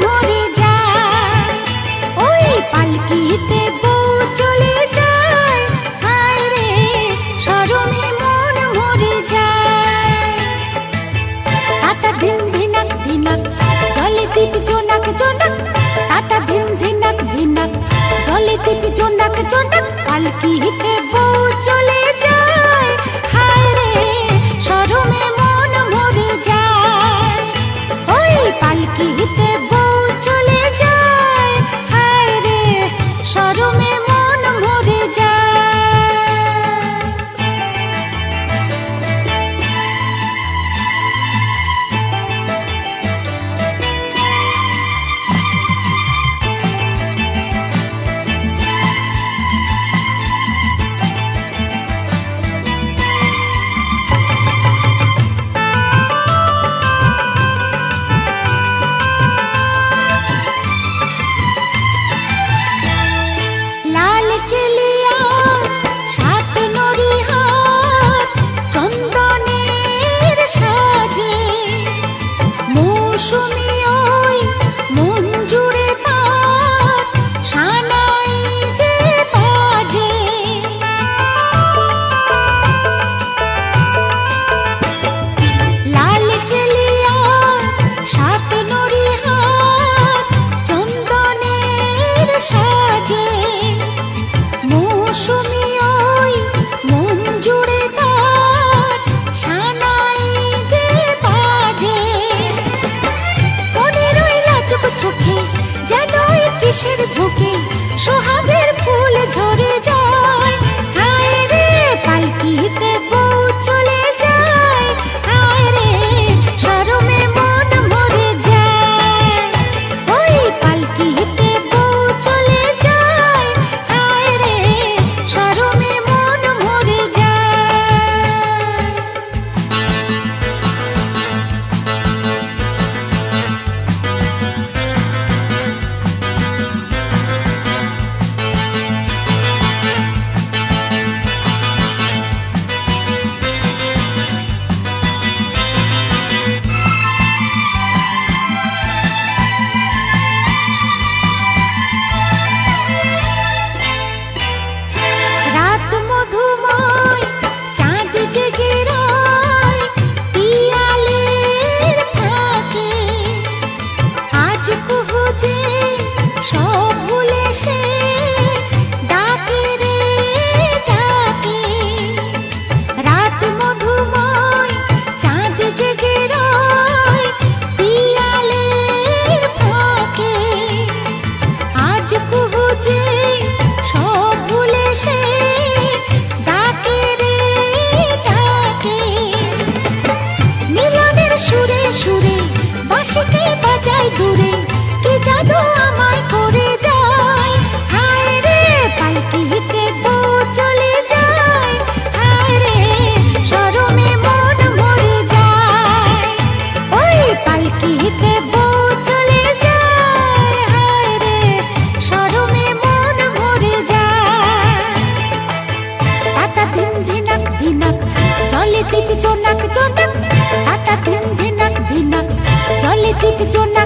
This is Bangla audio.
মরে যায়। ওই পালকিতে বউ চলে যায়, হায় রে শরমে মন মরে যায়। তাতা ধিন ধিনাক ধিনাক জলে দীপ জোনাক জোনাক, তাতা ধিন ধিনাক ধিনাক জলে দীপ জোনাক জোনাক, পালকিতে বউ চলে যায়, হায় রে শরমে মন মরে যায়। ওই পালকিতে বউ চলে যায়, হায় রে শরমে মন মরে যায়। লাল চেলিয়া সাত নরিহার চন্দনের সাজে, মৌসুমি ওই মন জুড়ে তার সানাই যে বাজে। লাল চেলিয়া সাত নরিহার চন্দনের সাজে, মৌসুমি ওই মন জুড়ে তার সানাই যে বাজে। মনে রইলা চোখ চোখে যেন কিসের ঝোঁকে সোহাগের ফুল ঝরে যায়, হায় রে পালকিতে বউ চলে যায়, হায় রে শরমে মন মরে যায়। ওই পালকিতে বউ চলে যায়, হায় রে শরমে মন মরে যায়। রাত মধুময় চাঁদ জেগে রয় পিয়ালের ফাঁকে, আজ কুহু যে সব ভুলে সে ডাকে রে ডাকে। রাত মধুময় চাঁদ জেগে রয় পিয়ালের ফাঁকে, আজ কুহু যে সব ভুলে সে ডাকে রে ডাকে। মিলনের সুরে সুরে বাঁশিকে বাজায় দূরে, কি জাদু আমায় করে যায়, হায় রে পালকিতে বউ চলে যায়, হায় রে শরমে মন মরে যায়। ওই পালকিতে বউ চলে যায়, হায় রে শরমে মন মরে যায়। তাতা ধিন ধিনাক ধিনাক জলে দীপ জোনাক জোনাক, তাতা ধিন ধিনাক ধিনাক জলে দীপ জোনাক